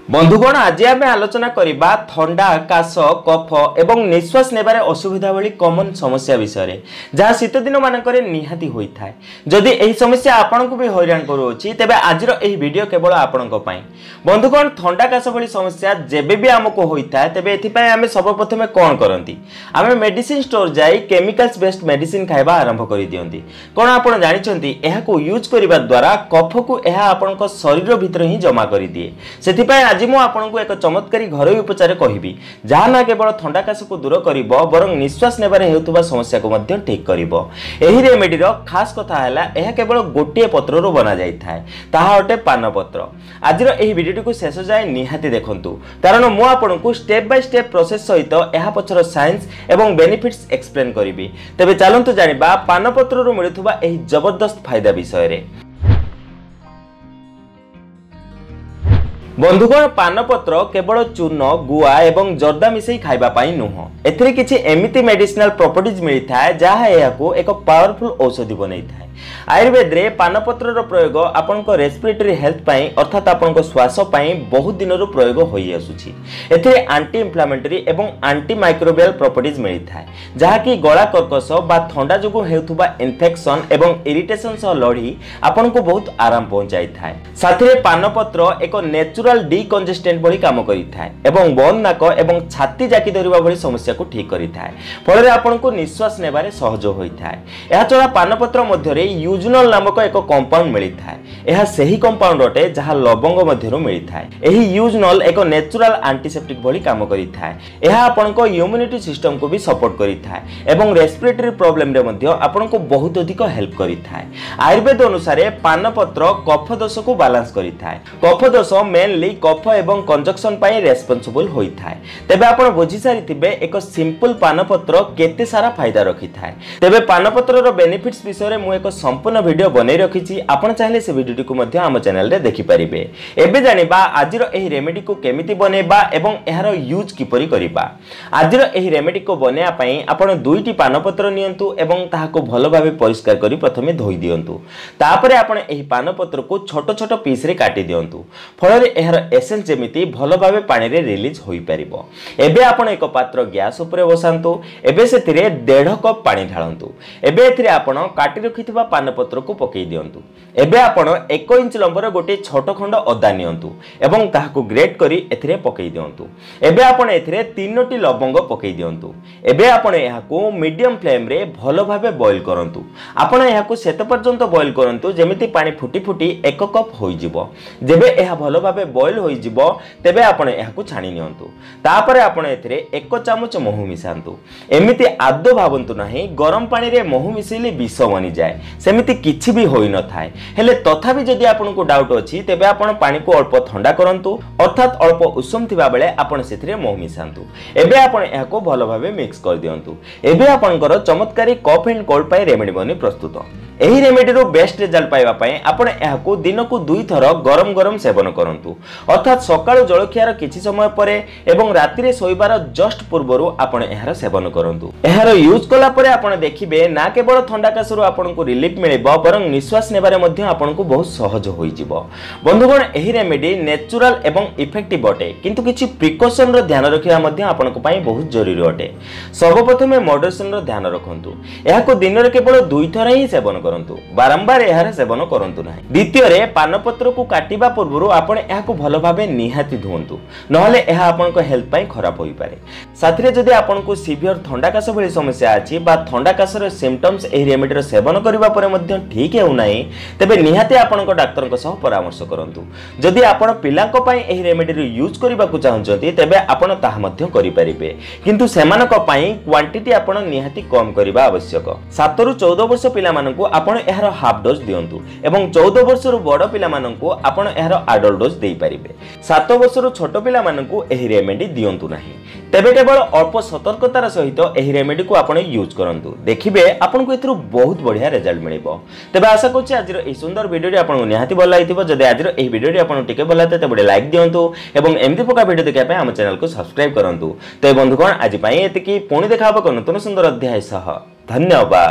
बंधुगण आज आम आलोचना करबा थंडा काश कफ एवं निश्वास नेबारे असुविधा भली कॉमन समस्या विषय जहाँ शीत दिन मानक निहाती होता है। जदि यही समस्या आपण को भी हैरान करुच्ची तेबे आजिर यही वीडियो केवल आपण बंधुगण थंडा काश भली समस्या जेबे भी आमको होता है तेबे एथिपाई आमे सर्वप्रथमे कौन करती आमे मेडिसिन स्टोर जाई केमिकल्स बेस्ड मेडिसिन खाइबा आरंभ कर दियंती। कौन आपण जानिछंती एहाकू यूज करिबा द्वारा कफ को एहा आपनक शरीर भितर ही जमा कर दिए। सेथिपाई आज मु आपनकू एक चमत्कारी घरोई उपचार कहिबी जहा ना केवल थंडा काश को दूर करिवो बरं निश्वास नेबारे हेउतबा समस्या को मध्य ठीक करिवो। एही रेमेडीर खास कथा हैला एहा केवल गोटिए पत्ररु बना जाई थाए ताहा अटे पान पत्र। आजिर एही वीडियोटी को शेष जाय निहाती देखंतु कारण मु आपनकू स्टेप बाय स्टेप प्रोसेस सहित एहा पछर साइंस एवं बेनिफिट्स एक्सप्लेन करिवि। तेबे चलंतु जानिबा पान पत्ररु मिलुथबा एही जबरदस्त फायदा विषय रे। बंधुगण पानपत्र केवल चूर्ण गुआ एवं जर्दा मिसई खाइबा पाई नुह एथिरे किछि एमिति मेडिसिनल प्रॉपर्टीज मिलता है जहा एहाको एक पावरफुल औषधि बनई थाए। आयुर्वेद रे पानपत्र प्रयोग आपनको रेस्पिरेटरी हेल्थ पाई अर्थात आपनको श्वास पाई बहुत दिन प्रयोग होई आसुछि। एथिरे एंटी इन्फ्लेमेटरी एवं एंटी माइक्रोबियल प्रॉपर्टीज मिलता है जहा कि गला कर्कश बा थंडा जोगु हेउथुबा इन्फेक्शन एवं इरिटेशन सह लड़ी आपनको बहुत आराम पहुंचाई थाए। साथरे पानपत्र एक नेचुरल डिकंजेस्टेंट भली काम करि थाए एवं बंद नाक एवं छाती जाकी धरिबा भली समस्या को ठीक करि थाए फल रे आपनको निश्वास नेबारे सहज होई थाए। एहा छडा पानपत्र मध्य रे यूजनल नामक एक कंपाउंड मिलता है। यह सही कंपाउंड अटे जहाँ लवंग मध्यरु मिलता है। यही यूजनल एक नेचुरल एंटीसेप्टिक भली काम करिता है। यह आपनको इम्यूनिटी सिस्टम को भी सपोर्ट करिता है एवं रेस्पिरेटरी प्रॉब्लम रे मध्य आपनको बहुत अधिक हेल्प करिता है। आयुर्वेद अनुसार पानपत्र कफ दोष को बैलेंस करिता है। कफ दोष मेनली कफ एवं कंजक्शन पाई रेस्पोंसिबल होइता है। तेबे आपण बुझी सारिथिबे एक सिंपल पानपत्र केते सारा फायदा रखिता है। तेबे पानपत्र रो बेनिफिट्स विषय रे मु एक संपूर्ण वीडियो बनै रखिछि आपण चाहिले से वीडियो को मध्य आम चैनल रे देखि परिबे। एबे जानिबा आजिर एही रेमेडी को केमिति बनेबा एवं एहार यूज किपरि करिबा। आजिर एही रेमेडी को बनेया पई आपण दुईटी पानपत्र नियंतु एवं ताहाको भलो भाबे परिष्कार करी प्रथमे धोई दियंतु। तापरे आपण एही पानपत्र को छोट छोट पीस रे काटी दियंतु फल रे एहार एसेंस जेमिति भलो भाबे पानी रे रिलीज होई परिबो। एबे आपण एक पात्र गैस ऊपर बसांतु। एबे सेथिरे 1.5 कप पानी ढाळंतु। एबे एथिरे आपण काटी रखिथिबा पानपत्र को पकई दियंतु। एबे आपण 1 इंच लंबर गोटे छोट खंड अदा नियंतु एवं ताहाको ग्रेट करी एथिरे पकई दियंतु। एबे आपण एथिरे 3टी लवंग पकई दियंतु। एबे आपण एहाको मीडियम फ्लेम रे भलो भाबे बॉईल करंतु। आपण एहाको सेत पर्यंत बॉईल करंतु जेमिति पानी फुटी फुटी 1 कप होई जिवो। जेबे एहा भलो भाबे बॉईल होई जिवो तेबे आपण एहाको छाणी नियंतु। तापरे आपण एथिरे 1 चामच महू मिसांतु। एमिति आदो भाबंतु नाही गरम पानी रे महू मिसैले विष बनी जाए सेमिति किछि भी होई न थाए। हेले तथापि जदि आपनको डाउट अछि तेबे आपण पानी को अल्प ठंडा करंतु अर्थात अल्प उषम थिबा बेले आपण सेथिरे महू मिसांतु। एबे आपण एहाको भलो भाबे मिक्स कर दियंतु। एबे आपनकर चमत्कारी कफ एंड कोल्ड पाई रेमेडी बनी प्रस्तुत। एही रेमेडी रो बेस्ट रिजल्ट पाइबा पाई आपण एहाको दिन को 2 थर गरम गरम सेवन करंतु अर्थात सकाळ जळखियार किछि समय परे एवं राति रे सोइबार जस्ट पूर्वरु आपण एहार सेवन करंतु। एहार यूज कला परे आपण देखिबे ना केवल ठंडा काशरु आपनको रिलीफ मिलिबो बरं निश्वास नेबारे मध्य आपनको बहुत सहज होई जिवो। बंधुगण एही रेमेडी नेचुरल एवं इफेक्टिव अटे किंतु किछि प्रिकॉशन रो ध्यान रखिया मध्य आपनको पाई बहुत जरूरी अटे। सर्वप्रथमे मॉडरेशन रो ध्यान रखंतु। एहाको दिन रे केवल 2 थर ही सेवन करंतु बारंबार एहार सेवन करंतु नाही। द्वितीय रे पानपत्र को काटिबा पूर्वरु आपण एहाको भलो भाबे निहाती धुंतु नहले एहा आपनको हेल्थ पाई खराब होई पारे। साथरे जदि आपनको सीवियर ठंडा काश भली समस्या अछि बा ठंडा काशर सिम्पटम्स एही रेमेडीर सेवन करिबा परे मध्य ठीक हेउ नाही तेबे निहाती आपनको डाक्टरक सह परामर्श करंतु। जदि आपण पिलाक पाई एही रेमेडीर यूज करिबाकू चाहंचंती तेबे आपण ताहा मध्य करि परिबे किंतु सेमानक पाई क्वांटिटी आपण निहाती कम करिबा आवश्यक। 7 रु 14 वर्ष पिला माननकू आपण एहार हाफ डोज दियंतु एवं 14 वर्ष रु बड़ पिला माननकू आपण एहार अडल्ट डोज देई परिबे। 7 वर्ष रु छोट पिला माननकू एही रेमेडी दियंतु नाही। तेबे केवल अल्प सतर्कतार सहित एही रेमेडी को आपण यूज करंतु देखिबे आपनको एथरु बहुत बढ़िया रिजल्ट मिलिबो। तेबे आशा करछि आजिर एही सुंदर वीडियोटी आपनको निहाती भल लागिथिबो। जदि आजिर एही वीडियोटी आपनको टिके भल लागते तेबे लाइक दियंतु एवं एमती प्रकार वीडियो देखिया पय हम चैनल को सब्सक्राइब करंतु। तो बंधुगण आज पय एतिकी पुणी देखा हबो नतुन सुंदर अध्याय सह। धन्यवाद।